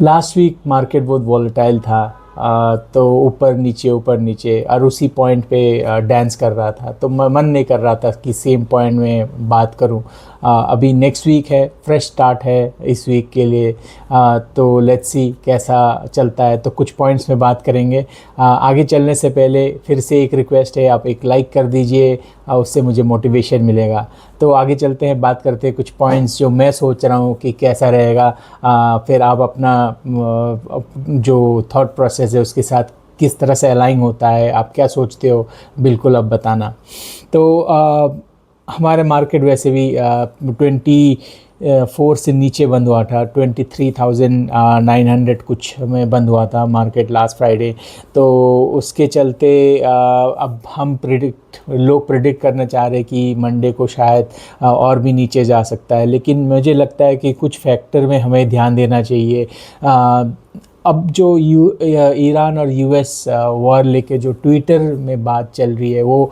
Last week market बहुत volatile था। तो ऊपर नीचे और उसी पॉइंट पे डांस कर रहा था, तो मन नहीं कर रहा था कि सेम पॉइंट में बात करूं। अभी नेक्स्ट वीक है, फ्रेश स्टार्ट है इस वीक के लिए। तो लेट्स सी कैसा चलता है, तो कुछ पॉइंट्स में बात करेंगे। आगे चलने से पहले फिर से एक रिक्वेस्ट है, आप एक लाइक कर दीजिए, उससे मुझे मोटिवेशन मिलेगा। तो आगे चलते हैं, बात करते हैं कुछ पॉइंट्स जो मैं सोच रहा हूँ कि कैसा रहेगा। फिर आप अपना जो थॉट प्रोसेस है उसके साथ किस तरह से अलाइन होता है, आप क्या सोचते हो, बिल्कुल अब बताना। तो हमारे मार्केट वैसे भी 24 से नीचे बंद हुआ था, 23,900 कुछ में बंद हुआ था मार्केट लास्ट फ्राइडे। तो उसके चलते अब हम लोग प्रिडिक्ट करना चाह रहे हैं कि मंडे को शायद और भी नीचे जा सकता है, लेकिन मुझे लगता है कि कुछ फैक्टर में हमें ध्यान देना चाहिए। अब जो ईरान और यूएस वॉर लेके जो ट्विटर में बात चल रही है, वो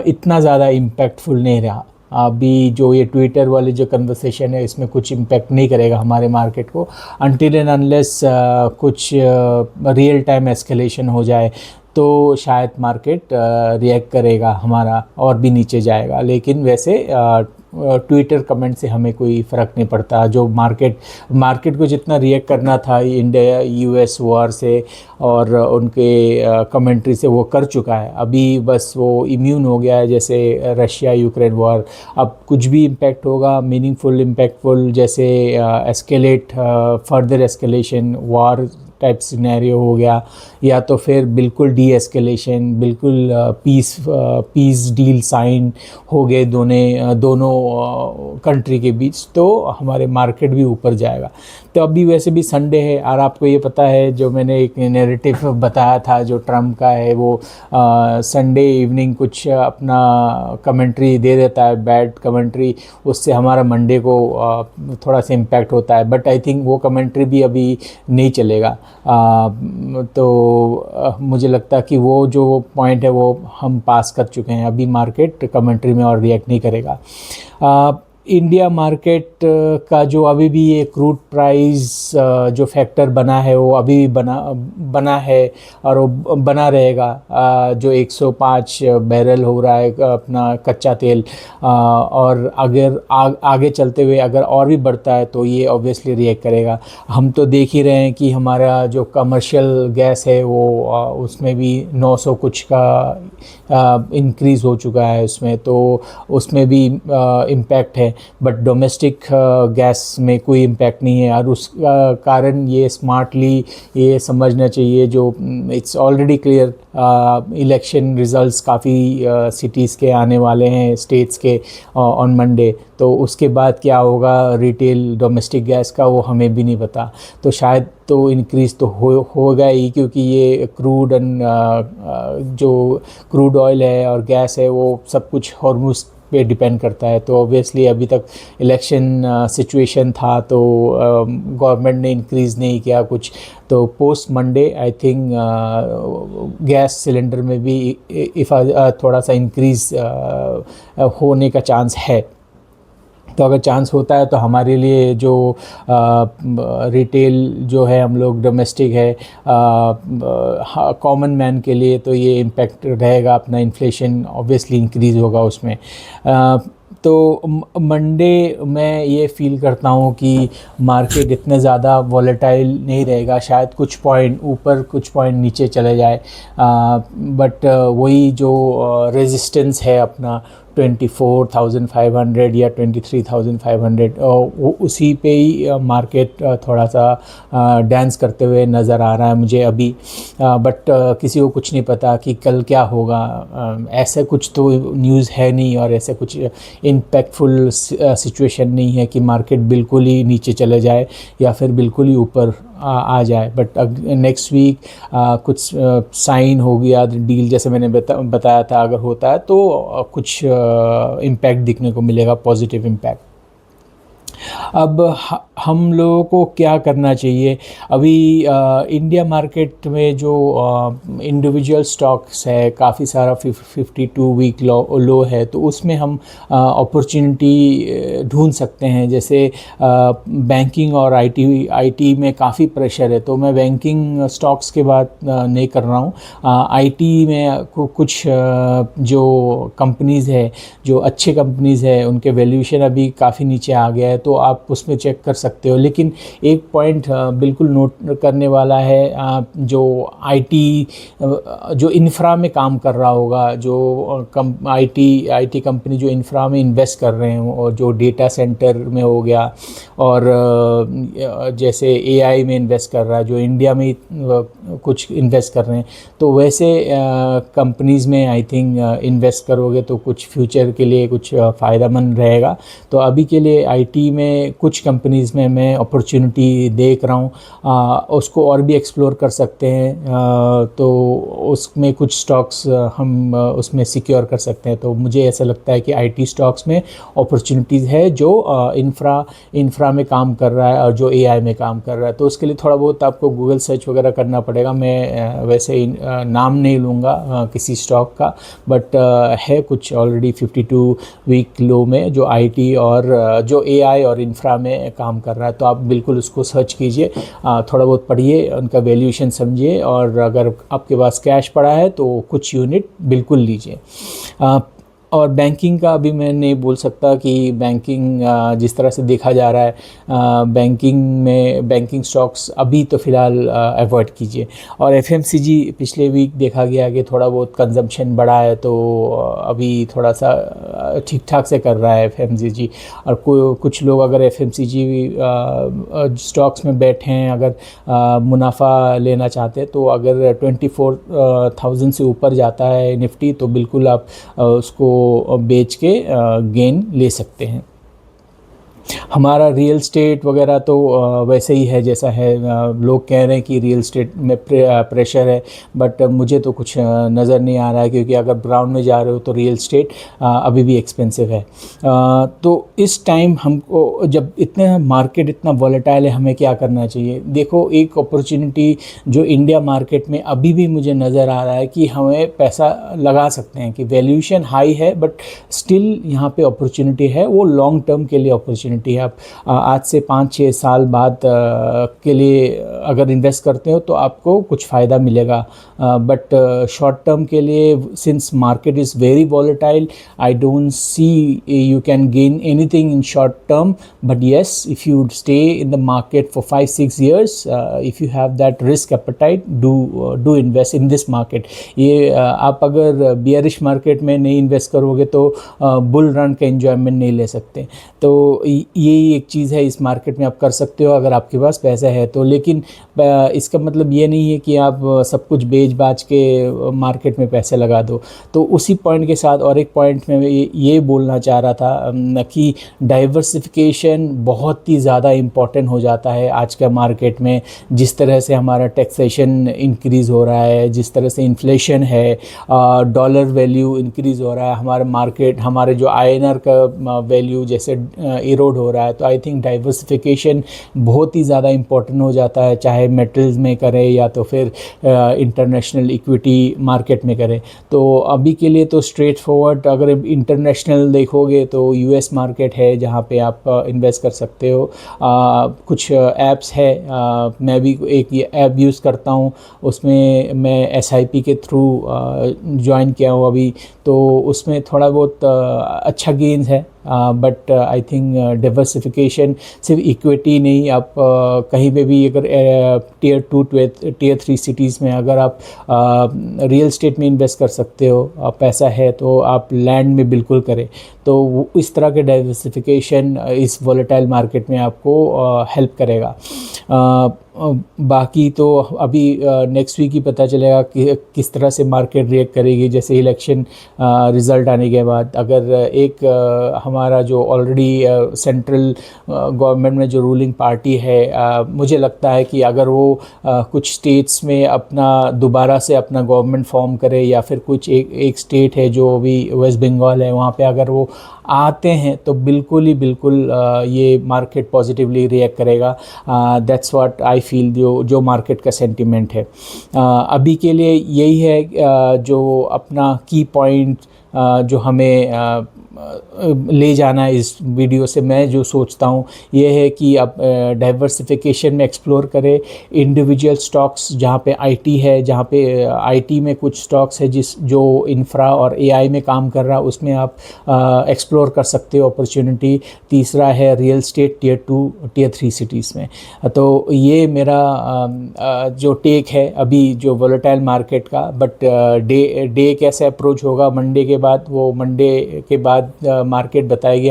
इतना ज़्यादा इम्पैक्टफुल नहीं रहा। अभी जो ये ट्विटर वाली जो कन्वर्सेशन है, इसमें कुछ इम्पैक्ट नहीं करेगा हमारे मार्केट को, अनटिल एंड अनलेस कुछ रियल टाइम एस्केलेशन हो जाए, तो शायद मार्केट रिएक्ट करेगा हमारा और भी नीचे जाएगा। लेकिन वैसे ट्विटर कमेंट से हमें कोई फ़र्क नहीं पड़ता। जो मार्केट को जितना रिएक्ट करना था इंडिया यूएस वॉर से और उनके कमेंट्री से, वो कर चुका है। अभी बस वो इम्यून हो गया है, जैसे रशिया यूक्रेन वॉर। अब कुछ भी इम्पैक्ट होगा, मीनिंगफुल इम्पैक्टफुल, जैसे escalate, further escalation, war type scenario हो गया, या तो फिर बिल्कुल डी एस्केलेशन, बिल्कुल पीस डील साइन हो गए दोनों कंट्री के बीच, तो हमारे मार्केट भी ऊपर जाएगा। तो अभी वैसे भी संडे है, और आपको ये पता है जो मैंने एक नैरेटिव बताया था जो ट्रम्प का है, वो संडे इवनिंग कुछ अपना कमेंट्री दे देता है, बैड कमेंट्री, उससे हमारा मंडे को थोड़ा सा इम्पैक्ट होता है। बट आई थिंक वो कमेंट्री भी अभी नहीं चलेगा। तो मुझे लगता है कि वो जो पॉइंट है वो हम पास कर चुके हैं, अभी मार्केट कमेंट्री में और रिएक्ट नहीं करेगा। इंडिया मार्केट का जो अभी भी ये क्रूड प्राइस जो फैक्टर बना है, वो अभी भी बना है और वो बना रहेगा। जो 105 बैरल हो रहा है अपना कच्चा तेल, और अगर आगे चलते हुए अगर और भी बढ़ता है तो ये ऑब्वियसली रिएक्ट करेगा। हम तो देख ही रहे हैं कि हमारा जो कमर्शियल गैस है वो उसमें भी 900 कुछ का इंक्रीज़ हो चुका है उसमें, तो उसमें भी इम्पैक्ट है। बट डोमेस्टिक गैस में कोई इम्पैक्ट नहीं है, और उस कारण ये स्मार्टली ये समझना चाहिए, जो it's already clear, election results काफ़ी सिटीज़ के आने वाले हैं, स्टेट्स के, ऑन मंडे। तो उसके बाद क्या होगा रिटेल डोमेस्टिक गैस का, वो हमें भी नहीं पता। तो शायद तो इंक्रीज़ तो होगा ही, क्योंकि ये क्रूड एंड जो क्रूड ऑयल है और गैस है, वो सब कुछ हॉर्मुज़ पे डिपेंड करता है। तो ऑब्वियसली अभी तक इलेक्शन सिचुएशन था, तो गवर्नमेंट ने इंक्रीज़ नहीं किया कुछ। तो post Monday I think gas cylinder में भी इफ़ थोड़ा सा इंक्रीज़ होने का चांस है। तो अगर चांस होता है तो हमारे लिए जो रिटेल जो है, हम लोग डोमेस्टिक है, कॉमन मैन के लिए तो ये इम्पैक्ट रहेगा, अपना इन्फ्लेशन ऑब्वियसली इंक्रीज़ होगा उसमें। तो मंडे मैं ये फ़ील करता हूँ कि मार्केट इतना ज़्यादा वॉलेटाइल नहीं रहेगा, शायद कुछ पॉइंट ऊपर कुछ पॉइंट नीचे चले जाए। बट वही जो रेजिस्टेंस है अपना 24,500 या 23,500, वो उसी पे ही मार्केट थोड़ा सा डांस करते हुए नज़र आ रहा है मुझे अभी। बट किसी को कुछ नहीं पता कि कल क्या होगा। ऐसा कुछ तो न्यूज़ है नहीं, और ऐसा कुछ इम्पैक्टफुल सिचुएशन नहीं है कि मार्केट बिल्कुल ही नीचे चले जाए या फिर बिल्कुल ही ऊपर आ जाए। बट नेक्स्ट वीक कुछ साइन हो गया डील, जैसे मैंने बताया था, अगर होता है तो कुछ इम्पैक्ट दिखने को मिलेगा, पॉजिटिव इम्पैक्ट। अब हम लोगों को क्या करना चाहिए अभी इंडिया मार्केट में जो इंडिविजुअल स्टॉक्स है काफ़ी सारा 52 वीक लो है, तो उसमें हम अपॉर्चुनिटी ढूंढ सकते हैं। जैसे बैंकिंग और आईटी में काफ़ी प्रेशर है, तो मैं बैंकिंग स्टॉक्स के बात नहीं कर रहा हूँ। आईटी में कुछ जो कंपनीज़ है, जो अच्छे कंपनीज़ है, उनके वैल्यूएशन अभी काफ़ी नीचे आ गया है, तो आप उसमें चेक कर सकते हो। लेकिन एक पॉइंट बिल्कुल नोट करने वाला है, जो आईटी जो इंफ्रा में काम कर रहा होगा, जो आईटी कंपनी जो इंफ्रा में इन्वेस्ट कर रहे हैं, और जो डेटा सेंटर में हो गया, और जैसे एआई में इन्वेस्ट कर रहा है, जो इंडिया में कुछ इन्वेस्ट कर रहे हैं, तो वैसे कंपनीज़ में आई थिंक इन्वेस्ट करोगे तो कुछ फ्यूचर के लिए कुछ फ़ायदेमंद रहेगा। तो अभी के लिए आईटी में कुछ कंपनीज़ में मैं अपॉर्चुनिटी देख रहा हूँ, उसको और भी एक्सप्लोर कर सकते हैं। तो उसमें कुछ स्टॉक्स हम उसमें सिक्योर कर सकते हैं। तो मुझे ऐसा लगता है कि आईटी स्टॉक्स में अपॉर्चुनिटीज़ है जो इंफ्रा में काम कर रहा है और जो एआई में काम कर रहा है। तो उसके लिए थोड़ा बहुत आपको गूगल सर्च वगैरह करना पड़ेगा। मैं वैसे नाम नहीं लूँगा किसी स्टॉक का, बट है कुछ ऑलरेडी 52 वीक लो में जो आईटी और जो एआई और इंफ्रा में काम कर रहा है। तो आप बिल्कुल उसको सर्च कीजिए, थोड़ा बहुत पढ़िए, उनका वैल्यूएशन समझिए, और अगर आपके पास कैश पड़ा है तो कुछ यूनिट बिल्कुल लीजिए। और बैंकिंग का अभी मैं नहीं बोल सकता कि बैंकिंग जिस तरह से देखा जा रहा है, बैंकिंग स्टॉक्स अभी तो फ़िलहाल अवॉइड कीजिए। और एफएमसीजी पिछले वीक देखा गया कि थोड़ा बहुत कंजम्पशन बढ़ा है, तो अभी थोड़ा सा ठीक ठाक से कर रहा है एफएमसीजी। और कुछ लोग अगर एफएमसीजी स्टॉक्स में बैठे हैं, अगर मुनाफा लेना चाहते हैं, तो अगर 24,000 से ऊपर जाता है निफ्टी, तो बिल्कुल आप उसको बेच के गेन ले सकते हैं। हमारा रियल स्टेट वगैरह तो वैसे ही है जैसा है। लोग कह रहे हैं कि रियल स्टेट में प्रेशर है, बट मुझे तो कुछ नज़र नहीं आ रहा है, क्योंकि अगर ग्राउंड में जा रहे हो तो रियल स्टेट अभी भी एक्सपेंसिव है। तो इस टाइम हमको, जब इतना मार्केट इतना वॉलेटाइल है, हमें क्या करना चाहिए? देखो, एक अपॉर्चुनिटी जो इंडिया मार्केट में अभी भी मुझे नज़र आ रहा है कि हमें पैसा लगा सकते हैं, कि वैल्यूएशन हाई है बट स्टिल यहाँ पे अपॉर्चुनिटी है, वो लॉन्ग टर्म के लिए अपॉर्चुनिटी है। आप आज से 5-6 साल बाद के लिए अगर इन्वेस्ट करते हो तो आपको कुछ फ़ायदा मिलेगा, बट शॉर्ट टर्म के लिए, since market is very volatile, I don't see you can gain anything in short term. But yes, if you stay in the market for 5-6 years, if you have that risk appetite, do invest in this market. ये आप अगर bearish market में नहीं invest करोगे तो bull run का enjoyment नहीं ले सकते। तो यही एक चीज़ है इस मार्केट में, आप कर सकते हो अगर आपके पास पैसा है तो। लेकिन इसका मतलब ये नहीं है कि आप सब कुछ बेच बाच के मार्केट में पैसे लगा दो। तो उसी पॉइंट के साथ और एक पॉइंट में ये बोलना चाह रहा था कि डाइवर्सिफिकेशन बहुत ही ज़्यादा इम्पॉर्टेंट हो जाता है आज के मार्केट में। जिस तरह से हमारा टैक्सेशन इंक्रीज़ हो रहा है, जिस तरह से इन्फ्लेशन है, डॉलर वैल्यू इंक्रीज़ हो रहा है, हमारा मार्केट, हमारे जो आईएनआर का वैल्यू जैसे इरोड हो रहा है, तो आई थिंक डाइवर्सिफिकेशन बहुत ही ज़्यादा इम्पोर्टेंट हो जाता है, चाहे मेटल्स में करें या तो फिर इंटरनेशनल इक्विटी मार्केट में करें। तो अभी के लिए तो स्ट्रेट फॉरवर्ड, अगर इंटरनेशनल देखोगे तो यूएस मार्केट है जहाँ पे आप इन्वेस्ट कर सकते हो। कुछ ऐप्स है, मैं भी एक ऐप यूज़ करता हूँ, उसमें मैं एसआईपी के थ्रू ज्वाइन किया हूँ अभी, तो उसमें थोड़ा बहुत अच्छा गेन्स है। बट आई थिंक डाइवर्सिफिकेशन सिर्फ इक्विटी नहीं, आप कहीं पे भी अगर टियर 2 टियर 3 सिटीज़ में अगर आप रियल स्टेट में इन्वेस्ट कर सकते हो, पैसा है तो आप लैंड में बिल्कुल करें। तो इस तरह के डाइवर्सिफिकेशन इस वॉलेटाइल मार्केट में आपको हेल्प करेगा। बाकी तो अभी नेक्स्ट वीक ही पता चलेगा कि किस तरह से मार्केट रिएक्ट करेगी। जैसे इलेक्शन रिज़ल्ट आने के बाद अगर एक हमारा जो ऑलरेडी सेंट्रल गवर्नमेंट में जो रूलिंग पार्टी है, मुझे लगता है कि अगर वो कुछ स्टेट्स में अपना दोबारा से अपना गवर्नमेंट फॉर्म करे, या फिर कुछ एक स्टेट है जो अभी वेस्ट बंगाल है, वहाँ पे अगर वो आते हैं तो बिल्कुल ही बिल्कुल ये मार्केट पॉजिटिवली रिएक्ट करेगा। दैट्स व्हाट आई फील, जो मार्केट का सेंटिमेंट है अभी के लिए यही है। जो अपना की पॉइंट जो हमें ले जाना है इस वीडियो से, मैं जो सोचता हूँ ये है कि अब डाइवर्सिफिकेशन में एक्सप्लोर करें इंडिविजुअल स्टॉक्स, जहाँ पे आईटी है, जहाँ पे आईटी में कुछ स्टॉक्स है जो इंफ्रा और एआई में काम कर रहा है, उसमें आप एक्सप्लोर कर सकते हो अपॉर्चुनिटी। तीसरा है real estate tier 2 tier 3 cities में। तो ये मेरा जो टेक है अभी जो वोलेटाइल मार्केट का। बट डे कैसे अप्रोच होगा मंडे के बाद, वो मंडे के बाद मार्केट बताएगी,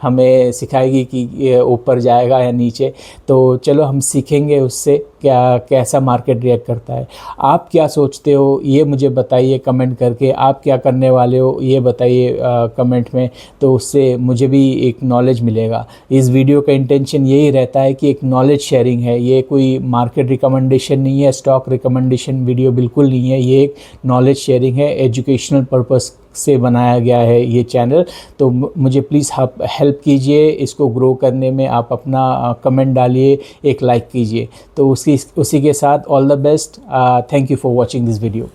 हमें सिखाएगी कि ये ऊपर जाएगा या नीचे। तो चलो हम सीखेंगे उससे कैसा मार्केट रिएक्ट करता है। आप क्या सोचते हो ये मुझे बताइए कमेंट करके। आप क्या करने वाले हो ये बताइए कमेंट में, तो उससे मुझे भी एक नॉलेज मिलेगा। इस वीडियो का इंटेंशन यही रहता है कि एक नॉलेज शेयरिंग है, ये कोई मार्केट रिकमेंडेशन नहीं है, स्टॉक रिकमेंडेशन वीडियो बिल्कुल नहीं है। ये एक नॉलेज शेयरिंग है, एजुकेशनल पर्पस से बनाया गया है ये चैनल। तो मुझे प्लीज़ आप हेल्प कीजिए इसको ग्रो करने में। आप अपना कमेंट डालिए, एक लाइक कीजिए। तो उसी के साथ all the best. Thank you for watching this video.